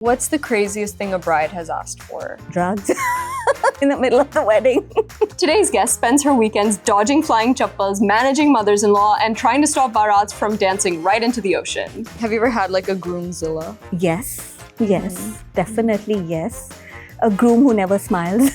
What's the craziest thing a bride has asked for? Drugs in the middle of the wedding. Today's guest spends her weekends dodging flying chappals, managing mothers-in-law, and trying to stop baraats from dancing right into the ocean. Have you ever had like a groomzilla? Yes, definitely yes. A groom who never smiles.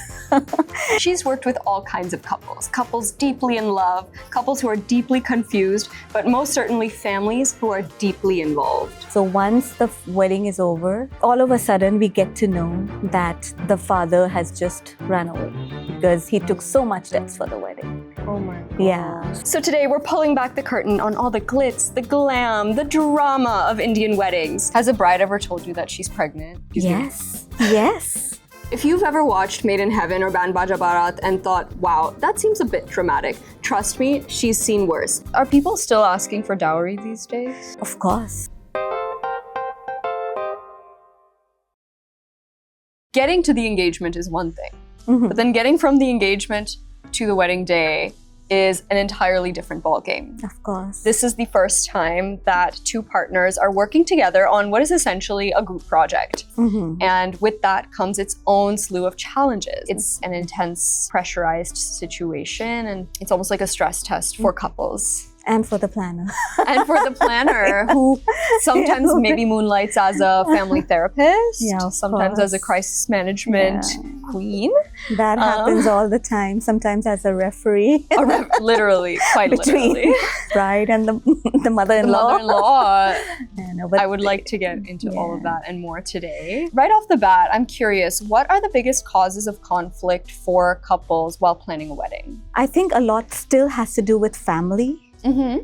She's worked with all kinds of couples deeply in love, couples who are deeply confused, but most certainly families who are deeply involved. So once the wedding is over, all of a sudden we get to know that the father has just run away because he took so much steps for the wedding. Oh my God. Yeah. So today we're pulling back the curtain on all the glitz, the glam, the drama of Indian weddings. Has a bride ever told you that she's pregnant? Yes. Yes. If you've ever watched Made in Heaven or Band Baaja Baaraat and thought, wow, that seems a bit dramatic, trust me, she's seen worse. Are people still asking for dowry these days? Of course. Getting to the engagement is one thing, but then getting from the engagement to the wedding day is an entirely different ballgame. Of course. This is the first time that two partners are working together on what is essentially a group project. And with that comes its own slew of challenges. It's an intense, pressurized situation, and it's almost like a stress test for couples. And for the planner. And for the planner, who sometimes maybe moonlights as a family therapist, sometimes as a crisis management queen. That happens all the time, sometimes as a referee. Literally, quite literally. Bride and the mother-in-law. The mother-in-law. No, I would like to get into all of that and more today. Right off the bat, I'm curious, what are the biggest causes of conflict for couples while planning a wedding? I think a lot still has to do with family.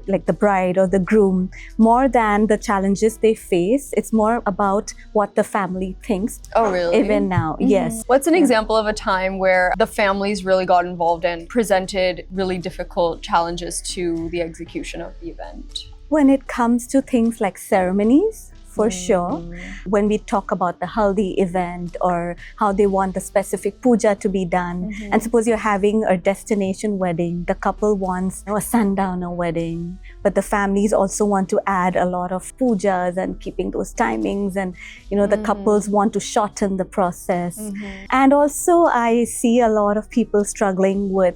Like the bride or the groom, more than the challenges they face. It's more about what the family thinks. Oh, really? Even now, yes. What's an example of a time where the families really got involved and presented really difficult challenges to the execution of the event? When it comes to things like ceremonies, for sure. When we talk about the haldi event or how they want the specific puja to be done, and suppose you're having a destination wedding, the couple wants a sundowner wedding, but the families also want to add a lot of pujas and keeping those timings, and the couples want to shorten the process. And also I see a lot of people struggling with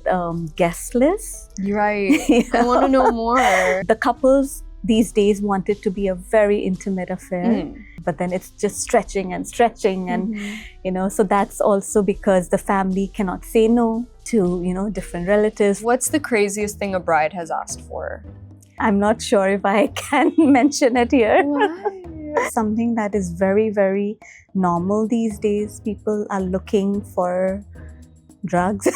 guest lists. Right. I want to know more. The couples these days want it to be a very intimate affair, but then it's just stretching and so that's also because the family cannot say no to different relatives. What's the craziest thing a bride has asked for? I'm not sure if I can mention it here. Why? Something that is very, very normal these days. People are looking for drugs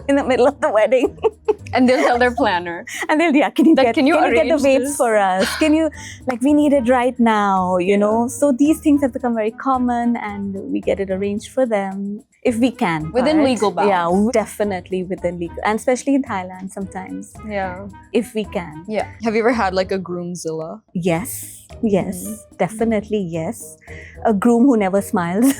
in the middle of the wedding. And they'll tell their planner. And they'll, can you get the arrange weights this for us? Can you, we need it right now, know? So these things have become very common and we get it arranged for them if we can. Within legal bounds. Yeah, definitely within legal. And especially in Thailand sometimes. Yeah. If we can. Yeah. Have you ever had like a groomzilla? Yes. Definitely yes. A groom who never smiles.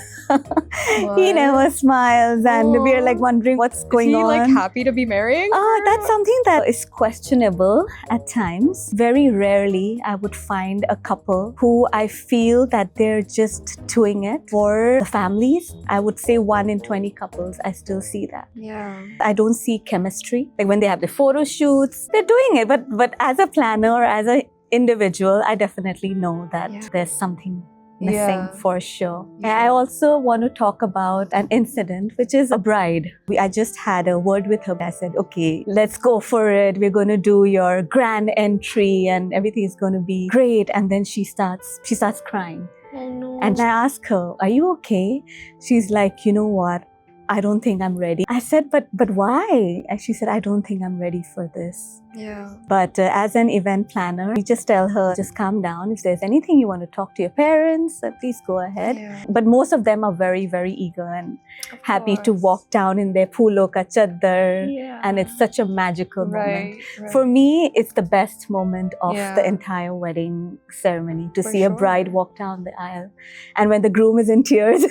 He never smiles and we're like wondering what's going on. Is he happy to be marrying? That's something that is questionable at times. Very rarely I would find a couple who I feel that they're just doing it for the families. I would say 1 in 20 couples, I still see that. Yeah. I don't see chemistry. Like when they have the photo shoots, they're doing it. But as a planner or as an individual, I definitely know that there's something missing for sure. I also want to talk about an incident, which is a bride. I just had a word with her. I said, okay, let's go for it. We're going to do your grand entry and everything is going to be great. And then she starts crying. Oh, no. And I ask her, are you okay? She's like, you know what? I don't think I'm ready. I said, but why? And she said, I don't think I'm ready for this. Yeah. But as an event planner, we just tell her, just calm down. If there's anything you want to talk to your parents, please go ahead. Yeah. But most of them are very, very eager and happy to walk down in their phoolo ka chaddar. And it's such a magical moment. Right. For me, it's the best moment of the entire wedding ceremony, to see a bride walk down the aisle. And when the groom is in tears.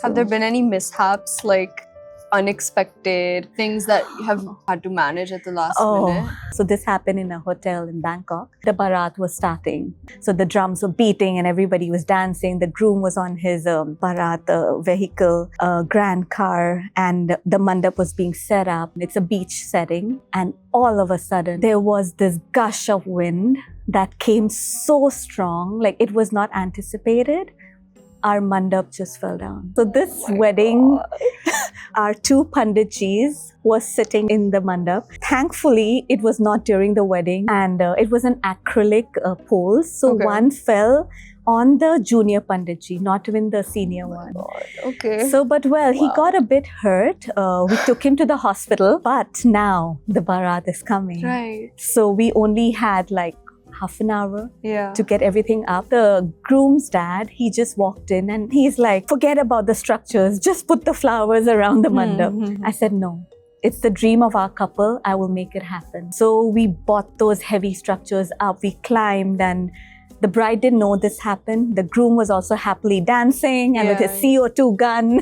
Have there been any mishaps, like unexpected things that you have had to manage at the last minute? So this happened in a hotel in Bangkok. The Baraat was starting. So the drums were beating and everybody was dancing. The groom was on his Baraat vehicle, grand car, and the Mandap was being set up. It's a beach setting. And all of a sudden, there was this gush of wind that came so strong, like it was not anticipated. Our Mandap just fell down. So this wedding, our two panditjis was sitting in the Mandap. Thankfully, it was not during the wedding, and it was an acrylic pole. So one fell on the junior panditji, not even the senior one. God. Okay. So, but he got a bit hurt. We took him to the hospital, but now the Baraat is coming. Right. So we only had like half an hour to get everything up. The groom's dad, he just walked in and he's like, forget about the structures, just put the flowers around the mandap. I said, no. It's the dream of our couple. I will make it happen. So we bought those heavy structures up. We climbed, and the bride didn't know this happened. The groom was also happily dancing and with his CO2 gun.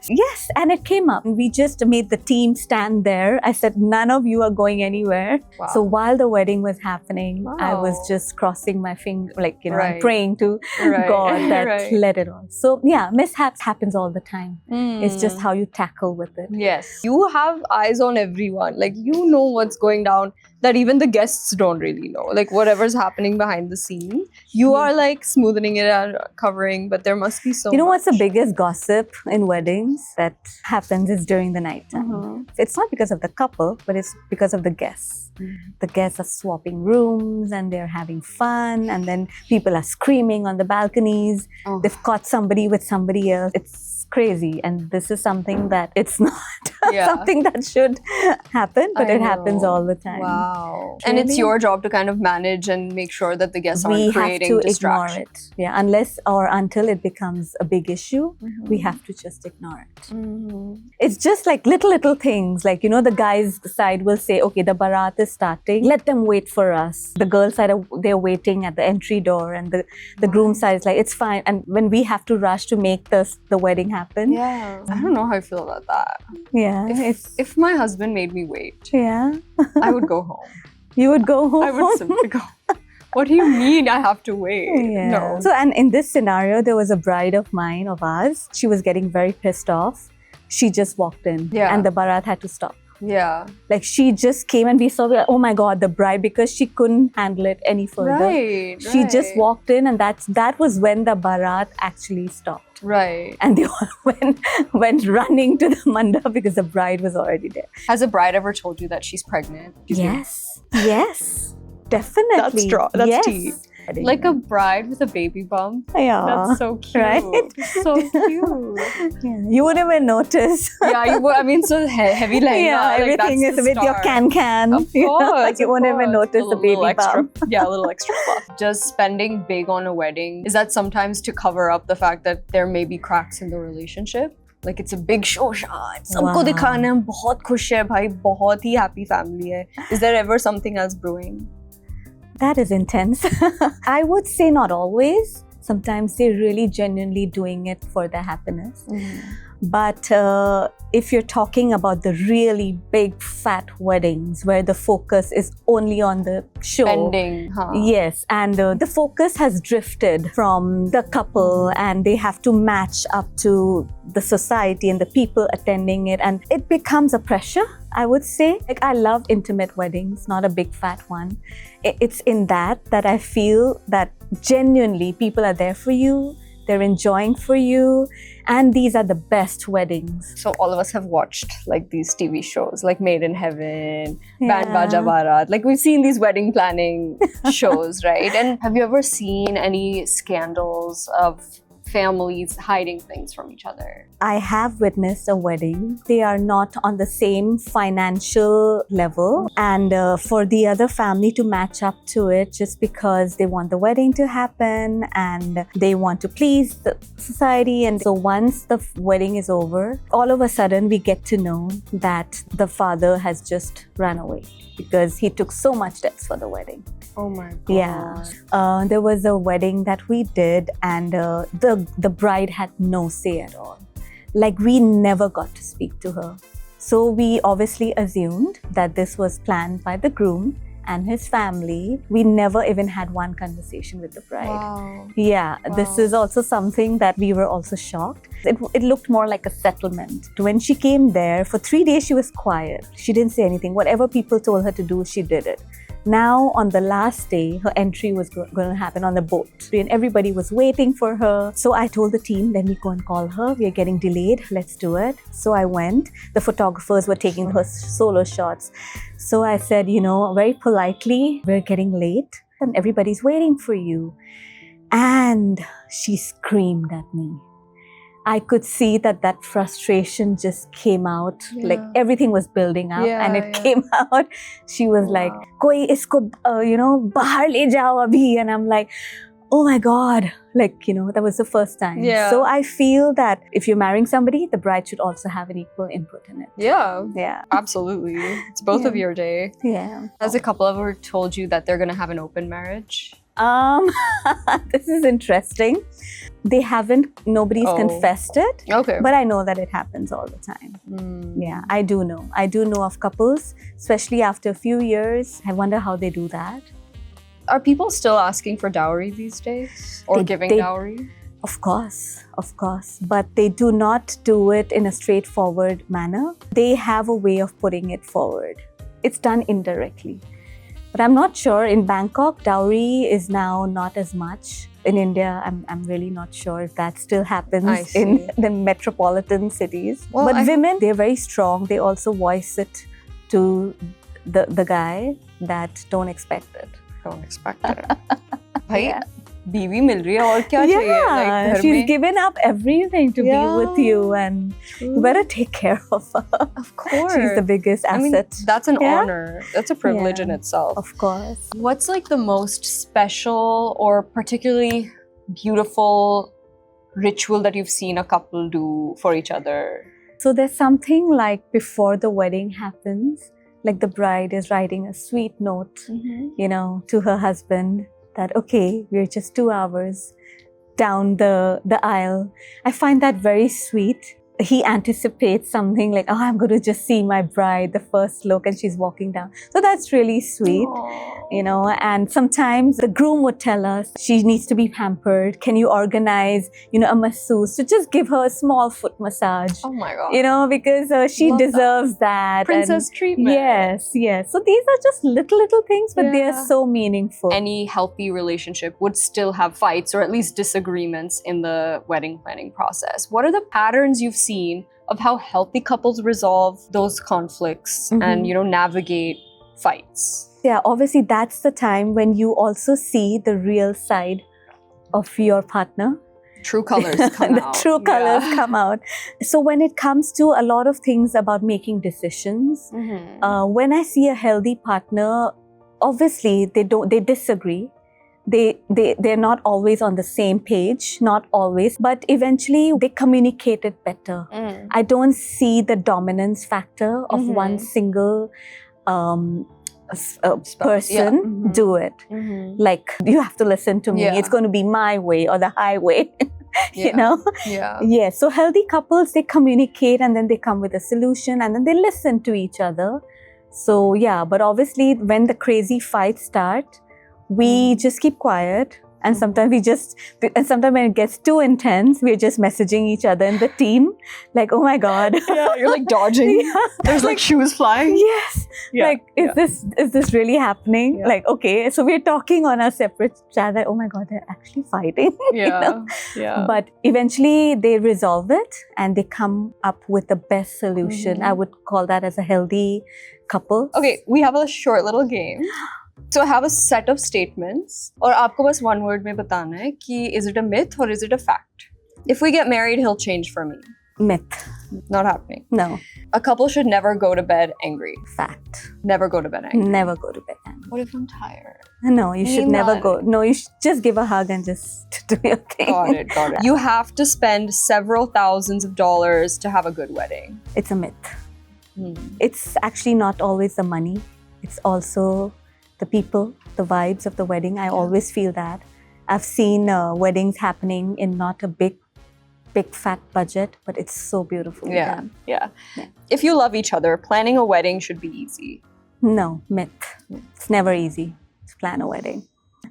Yes, and it came up. We just made the team stand there. I said, none of you are going anywhere. Wow. So while the wedding was happening, I was just crossing my finger, like, and praying to God that let it on. So yeah, mishaps happens all the time. It's just how you tackle with it. Yes. You have eyes on everyone. Like, you know what's going down that even the guests don't really know. Like, whatever's happening behind the scene, you are like smoothing it out, covering, but there must be so You know much. what's the biggest gossip in weddings that happens is during the night time. It's not because of the couple, but it's because of the guests. The guests are swapping rooms and they're having fun, and then people are screaming on the balconies. They've caught somebody with somebody else. It's crazy, and this is something that it's not something that should happen, but it happens all the time. Wow. And it's your job to kind of manage and make sure that the guests aren't creating distraction. Ignore it. Yeah, unless or until it becomes a big issue, we have to just ignore it. It's just like little things. Like, the guy's side will say, okay, the Baraat is starting. Let them wait for us. The girl side, they're waiting at the entry door, and the groom side is like, it's fine. And when we have to rush to make the wedding happen. I don't know how I feel about that. Yeah. If my husband made me wait, I would go home. You would go home? I would simply go. What do you mean I have to wait? No. So, and in this scenario, there was a bride of ours. She was getting very pissed off. She just walked in and the Baraat had to stop. Yeah. Like, she just came and we saw, oh my God, the bride, because she couldn't handle it any further. She just walked in, and that was when the Baraat actually stopped. Right. And they all went running to the mandap because the bride was already there. Has a bride ever told you that she's pregnant? Yes. Yes. Definitely. That's tea. Like a bride with a baby bump. Yeah. That's so cute. Right? So cute. You wouldn't even notice. You would. I mean, so heavy lehenga. Yeah, everything is with your can. Of course. You won't even notice the baby bump. Yeah, a little extra fluff. Just spending big on a wedding, is that sometimes to cover up the fact that there may be cracks in the relationship? Like, it's a big show shot. Sabko dikhana hai, bahut khush hai bhai, bahut hi happy family hai. Is there ever something else brewing? That is intense. I would say not always. Sometimes they're really genuinely doing it for their happiness. But if you're talking about the really big fat weddings where the focus is only on the show. Spending, Yes, and the focus has drifted from the couple, and they have to match up to the society and the people attending it, and it becomes a pressure, I would say. Like, I love intimate weddings, not a big fat one. It's in that I feel that genuinely people are there for you. They're enjoying for you, and these are the best weddings. So all of us have watched like these TV shows like Made in Heaven, Band Baaja Baaraat. Like, we've seen these wedding planning shows, right? And have you ever seen any scandals of families hiding things from each other? I have witnessed a wedding. They are not on the same financial level, and for the other family to match up to it just because they want the wedding to happen and they want to please the society. And so once the wedding is over, all of a sudden we get to know that the father has just run away because he took so much debts for the wedding. Oh my God. Yeah. There was a wedding that we did, and the bride had no say at all. Like, we never got to speak to her. So we obviously assumed that this was planned by the groom and his family. We never even had one conversation with the bride. Wow. Yeah, Wow. This is also something that we were also shocked. It looked more like a settlement. When she came there, for 3 days she was quiet. She didn't say anything. Whatever people told her to do, she did it. Now, on the last day, her entry was going to happen on the boat. And everybody was waiting for her. So I told the team, let me go and call her. We are getting delayed. Let's do it. So I went. The photographers were taking her solo shots. So I said, very politely, we're getting late and everybody's waiting for you. And she screamed at me. I could see that frustration just came out. Yeah. Like everything was building up and it came out. She was like, "Koi isko, bahar le jao abhi." And I'm like, oh my God. That was the first time. Yeah. So I feel that if you're marrying somebody, the bride should also have an equal input in it. Yeah, absolutely. It's both of your day. Yeah. Has a couple ever told you that they're going to have an open marriage? This is interesting. They haven't, nobody's confessed it. Okay. But I know that it happens all the time. Yeah, I do know. I do know of couples, especially after a few years. I wonder how they do that. Are people still asking for dowry these days? Or giving dowry? Of course. But they do not do it in a straightforward manner. They have a way of putting it forward. It's done indirectly. But I'm not sure. In Bangkok, dowry is now not as much. In India, I'm really not sure if that still happens in the metropolitan cities. Well, but women, they're very strong. They also voice it to the guy that don't expect it. Don't expect it. Bhai, बीवी मिल रही है और क्या चाहिए? Like, she's given up everything to be with you, and you better take care of her. Of course. She's the biggest asset. I mean, that's an honor. That's a privilege in itself. Of course. What's like the most special or particularly beautiful ritual that you've seen a couple do for each other? So there's something like before the wedding happens, like the bride is writing a sweet note, to her husband. That, okay, we're just 2 hours down the aisle. I find that very sweet. He anticipates something like, oh, I'm going to just see my bride, the first look, and she's walking down. So that's really sweet, and sometimes the groom would tell us she needs to be pampered. Can you organize, a masseuse to just give her a small foot massage? Oh my God. Because she deserves that. Princess treatment. Yes. So these are just little things, but they are so meaningful. Any healthy relationship would still have fights or at least disagreements in the wedding planning process. What are the patterns you've seen of how healthy couples resolve those conflicts and navigate fights? Yeah, obviously that's the time when you also see the real side of your partner. True colors come out. The true colors come out. So when it comes to a lot of things about making decisions, when I see a healthy partner, obviously they disagree. They're not always on the same page, not always, but eventually they communicate it better. I don't see the dominance factor of one single person do it. Like, you have to listen to me. It's going to be my way or the highway. So healthy couples, they communicate and then they come with a solution and then they listen to each other. So but obviously when the crazy fights start, we just keep quiet, and sometimes when it gets too intense, we're just messaging each other in the team, like, oh my God. Yeah, you're like dodging. There's like shoes flying. Yes. Is this really happening? Yeah. Like, okay, so we're talking on our separate chat, like, oh my God, they're actually fighting. But eventually they resolve it and they come up with the best solution. I would call that as a healthy couple. Okay, we have a short little game. So I have a set of statements, और आपको बस one word में बताना है कि is it a myth or is it a fact? If we get married, he'll change for me. Myth. Not happening. No. A couple should never go to bed angry. Fact. Never go to bed angry. Never go to bed angry. What if I'm tired? No, you should never go. No, you should just give a hug and just do your thing. Got it. You have to spend several thousands of dollars to have a good wedding. It's a myth. It's actually not always the money. It's also the people, the vibes of the wedding. I always feel that. I've seen weddings happening in not a big big fat budget, but it's so beautifully done. Yeah. If you love each other, planning a wedding should be easy. No, myth. It's never easy to plan a wedding.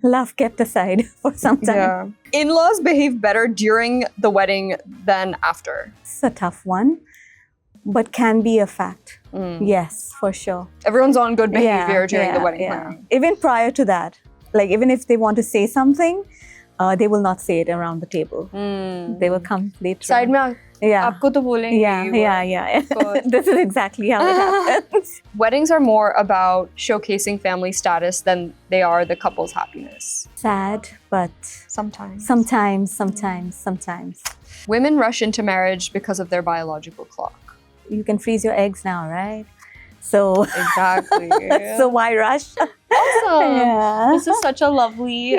Love kept aside for some time. Yeah. In-laws behave better during the wedding than after. It's a tough one, but can be a fact. Yes, for sure. Everyone's on good behavior during the wedding planning. Even prior to that, like even if they want to say something, they will not say it around the table. They will come later. Side mein, Yeah. aapko to bolenge. Yeah. This is exactly how it happens. Weddings are more about showcasing family status than they are the couple's happiness. Sad, but Sometimes. sometimes. Women rush into marriage because of their biological clock. You can freeze your eggs now, right? So, Exactly. so why rush? Awesome. Yeah. This is such a lovely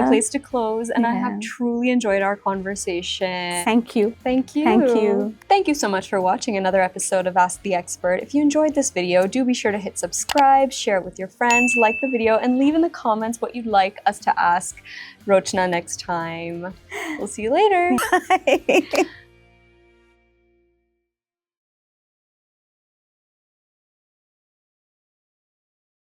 place to close, and I have Yeah. truly enjoyed our conversation. Thank you. Thank you. Thank you. Thank you so much for watching another episode of Ask the Expert. If you enjoyed this video, do be sure to hit subscribe, share it with your friends, like the video, and leave in the comments what you'd like us to ask Rochana next time. We'll see you later. Bye.